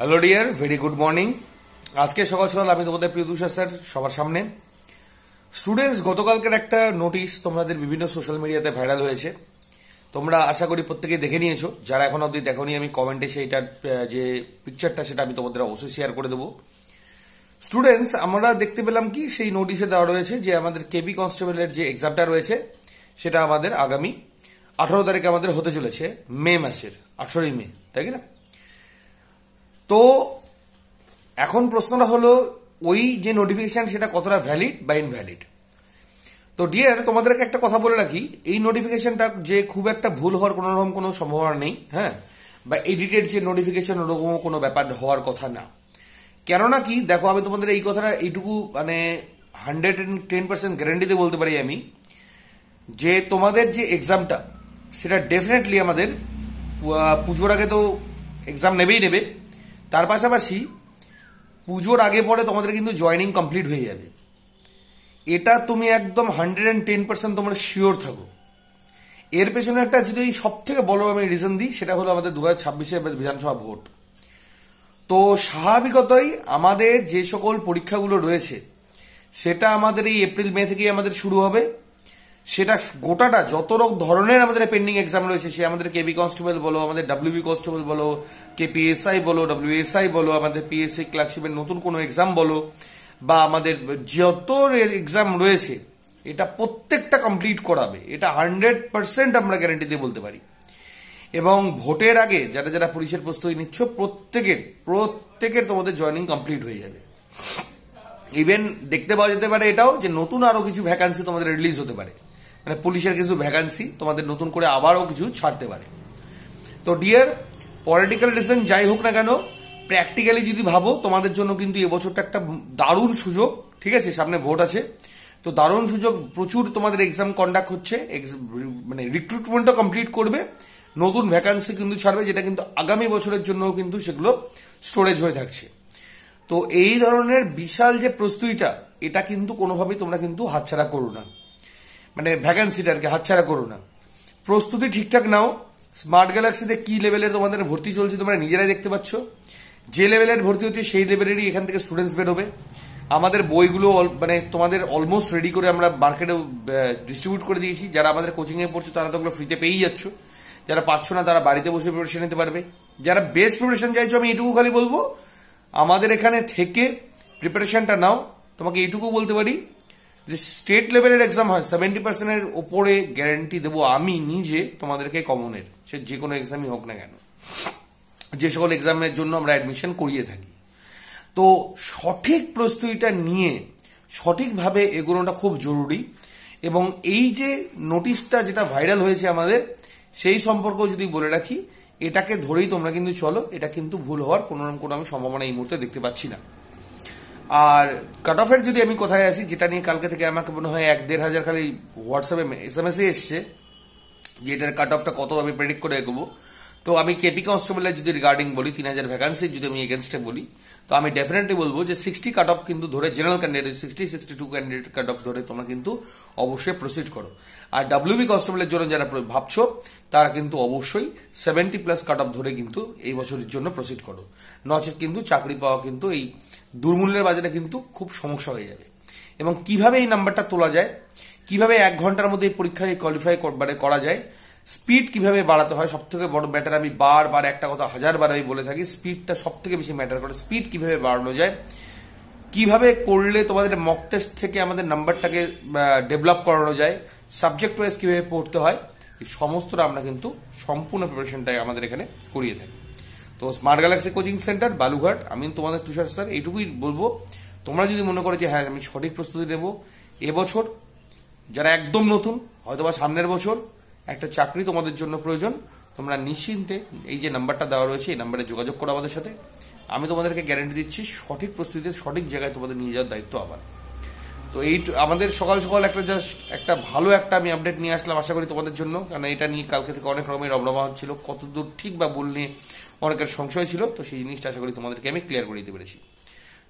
Hello dear, very good morning. আজকে সকাল সকাল আমি তোমাদের প্রিয় তুষার স্যার সবার সামনে। স্টুডেন্টস, গতকালকের একটা নোটিশ তোমাদের বিভিন্ন সোশ্যাল মিডিয়াতে ভাইরাল হয়েছে। তোমরা আশা করি প্রত্যেকেই দেখে নিয়েছো। যারা এখন অবধি দেখোনি, আমি কমেন্টে সেইটার যে পিকচারটা সেটা আমি তোমাদের অবশ্যই শেয়ার করে দেবো। স্টুডেন্টস, আমরা দেখতে পেলাম কি সেই নোটিশে দেওয়া রয়েছে যে আমাদের কেপি কনস্টেবলের যে এক্সামটা রয়েছে সেটা আমাদের আগামী 18 তারিখে আমাদের হতে চলেছে, মে মাসের 18ই মে, তাই না? তো এখন প্রশ্নটা হলো ওই যে নোটিফিকেশন সেটা কতটা ভ্যালিড বা ইনভ্যালিড। তো ডিয়ার, তোমাদেরকে একটা কথা বলে রাখি, এই নোটিফিকেশনটা যে খুব একটা ভুল হওয়ার কোনো রকম কোনো সম্ভাবনা নেই, হ্যাঁ, বা এডিটেড যে নোটিফিকেশন ওরকম কোনো ব্যাপার হওয়ার কথা না। কেননা কি, দেখো, আমি তোমাদের এই কথাটা এইটুকু মানে 110% গ্যারান্টিতে বলতে পারি আমি, যে তোমাদের যে এক্সামটা সেটা ডেফিনেটলি আমাদের পুজোর আগে তো এক্সাম নেবেই নেবে, তার পাশাপাশি পুজোর আগে পরে তোমাদের কিন্তু জয়েনিং কমপ্লিট হয়ে যাবে। এটা তুমি একদম 110% তোমরা শিওর থাকো। এর পেছনে একটা যদি সব থেকে বড় আমি রিজন দিই, সেটা হলো আমাদের 2026-এর বিধানসভা ভোট। তো স্বাভাবিকতই আমাদের যে সকল পরীক্ষাগুলো রয়েছে সেটা আমাদের এই এপ্রিল মে থেকেই আমাদের শুরু হবে। সেটা গোটাটা যত ধরনের আমাদের পেন্ডিং এক্সাম রয়েছে, সে আমাদের কেবি কনস্টেবল বলো, আমাদের ডাব্লিউবি কনস্টেবল বলো, কেপিএসআই বলো, ডাব্লিউএসআই বলো, আমাদের পিএসসি ক্লার্কশিপের নতুন কোনো এক্সাম বলো, বা আমাদের যত এক্সাম রয়েছে, এটা প্রত্যেকটা কমপ্লিট করাবে। এটা 100% আমরা গ্যারান্টি দিয়ে বলতে পারি। এবং ভোটের আগে যারা যারা পুলিশের প্রস্তুতি নিচ্ছ, প্রত্যেকের তোমাদের জয়েনিং কমপ্লিট হয়ে যাবে। ইভেন দেখতে পাওয়া যেতে পারে এটাও যে নতুন আরো কিছু ভ্যাকান্সি তোমাদের রিলিজ হতে পারে, মানে পুলিশের কিছু ভ্যাকান্সি তোমাদের নতুন করে আবারও কিছু ছাড়তে পারে। তো ডিয়ার, পলিটিক্যাল রিজন যাই হোক না কেন, প্র্যাকটিক্যালি যদি ভাবো, তোমাদের জন্য কিন্তু এবছরটা একটা দারুণ সুযোগ। ঠিক আছে, সামনে ভোট আছে, তো দারুণ সুযোগ। প্রচুর তোমাদের এক্সাম কন্ডাক্ট হচ্ছে, মানে রিক্রুটমেন্টও কমপ্লিট করবে, নতুন ভ্যাকান্সি কিন্তু ছাড়বে, যেটা কিন্তু আগামী বছরের জন্য কিন্তু সেগুলো স্টোরেজ হয়ে থাকছে। তো এই ধরনের বিশাল যে প্রস্তুতিটা, এটা কিন্তু কোনোভাবেই তোমরা কিন্তু হাতছাড়া করো না, মানে ভ্যাকান্সিটাকে হাতছাড়া করো না। প্রস্তুতি ঠিকঠাক নাও। স্মার্ট গ্যালাক্সিতে কি লেভেলের তোমাদের ভর্তি চলছে তোমরা নিজেরাই দেখতে পাচ্ছ। যে লেভেলের ভর্তি হচ্ছে সেই লেভেলেরই এখান থেকে স্টুডেন্টস বেরোবে। আমাদের বইগুলো মানে তোমাদের অলমোস্ট রেডি করে আমরা মার্কেটে ডিস্ট্রিবিউট করে দিয়েছি। যারা আমাদের কোচিংয়ে পড়ছো তারা তো ওগুলো ফ্রিতে পেয়েই যাচ্ছ। যারা পারছো না তারা বাড়িতে বসে প্রিপারেশন নিতে পারবে। যারা বেস্ট প্রিপারেশন চাইছো, আমি এটুকু খালি বলবো, আমাদের এখানে থেকে প্রিপারেশনটা নাও। তোমাকে এইটুকু বলতে পারি যে স্টেট লেভেলের এক্সাম হয় 70%-এর ওপরে গ্যারান্টি দেবো আমি নিজে তোমাদেরকে কমনের, সে যে কোনো এক্সামই হোক না কেন, যে সকল এক্সামের জন্য আমরা অ্যাডমিশন করিয়ে থাকি। তো সঠিক প্রস্তুতিটা নিয়ে সঠিকভাবে এগোনোটা খুব জরুরি। এবং এই যে নোটিশটা যেটা ভাইরাল হয়েছে আমাদের, সেই সম্পর্কেও যদি বলে রাখি, এটাকে ধরেই তোমরা কিন্তু চলো। এটা কিন্তু ভুল হওয়ার কোনো আমি সম্ভাবনা এই মুহূর্তে দেখতে পাচ্ছি না। আর কাট অফের যদি আমি কোথায় আসি, যেটা নিয়ে কালকে থেকে আমাকে মনে হয় 1-1.5 হাজার খালি হোয়াটসঅ্যাপে SMS-এ এসছে যে এটার কাট অফটা কত আমি প্রেডিক্ট করে এগোবো। তো আমি কেপি কনস্টেবলের যদি রিগার্ডিং বলি, 3000 ভ্যাকান্সির যদি আমি এগেনস্টে বলি, তো আমি ডেফিনেটলি বলবো যে 60 কাট অফ কিন্তু ধরে, general candidate 60-62 candidate cut off ধরে তোমরা কিন্তু অবশ্যই প্রসিড করো। আর ডাব্লিউবি কনস্টেবলের জন্য যারা ভাবছো, তারা কিন্তু অবশ্যই 70+ কাট অফ ধরে কিন্তু এই বছরের জন্য প্রসিড করো। নচেত কিন্তু চাকরি পাওয়া কিন্তু এই দুর্মূল্যের বাজারে কিন্তু খুব সমস্যা হয়ে যাবে। এবং কিভাবে এই নাম্বারটা তোলা যায়, কিভাবে 1 ঘন্টার মধ্যে এই পরীক্ষায় কোয়ালিফাই করা যায়, স্পিড কিভাবে বাড়াতে হয়, সব থেকে বড় ম্যাটার। আমি বারবার একটা কথা 1000বার আমি বলে থাকি, স্পিডটা সব থেকে বেশি ম্যাটার করে। স্পিড কিভাবে বাড়ানো যায়, কিভাবে করলে তোমাদের মক টেস্ট থেকে আমাদের নাম্বারটাকে ডেভেলপ করানো যায়, সাবজেক্ট ওয়াইজ কিভাবে পড়তে হয়, এই সমস্তটা আমরা কিন্তু সম্পূর্ণ প্রিপারেশনটাই আমাদের এখানে করিয়ে থাকি। তো smart Galaxy coaching centre, Balughat, আমি তোমাদের তুষার স্যার এইটুকুই বলবো। তোমরা যদি মনে করো যে হ্যাঁ আমি সঠিক প্রস্তুতি নেব, এবছর যারা একদম নতুন, হয়তোবা সামনের বছর একটা চাকরি তোমাদের জন্য প্রয়োজন, তোমরা নিশ্চিন্তে এই যে নাম্বারটা দেওয়া রয়েছে, এই নাম্বারে যোগাযোগ করো আমাদের সাথে। আমি তোমাদেরকে গ্যারান্টি দিচ্ছি সঠিক প্রস্তুতিতে সঠিক জায়গায় তোমাদের নিয়ে যাওয়ার দায়িত্ব আমার। তো এই আমাদের সকাল সকাল একটা জাস্ট একটা ভালো একটা আমি আপডেট নিয়ে আসলাম, আশা করি তোমাদের জন্য। কারণ এটা নিয়ে কালকে থেকে অনেক রকমের রমরমা হচ্ছিল, কতদূর ঠিক বা ভুল নিয়ে অনেকের সংশয় ছিল। তো সেই জিনিসটা আশা করি তোমাদেরকে আমি ক্লিয়ার করে দিতে পেরেছি।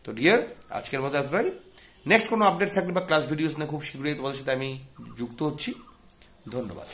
তো ডিয়ার, আজকের মতো এতটাই। নেক্সট কোনো আপডেট থাকলে বা ক্লাস ভিডিওস নিয়ে খুব শীঘ্রই তোমাদের সাথে আমি যুক্ত হচ্ছি। ধন্যবাদ।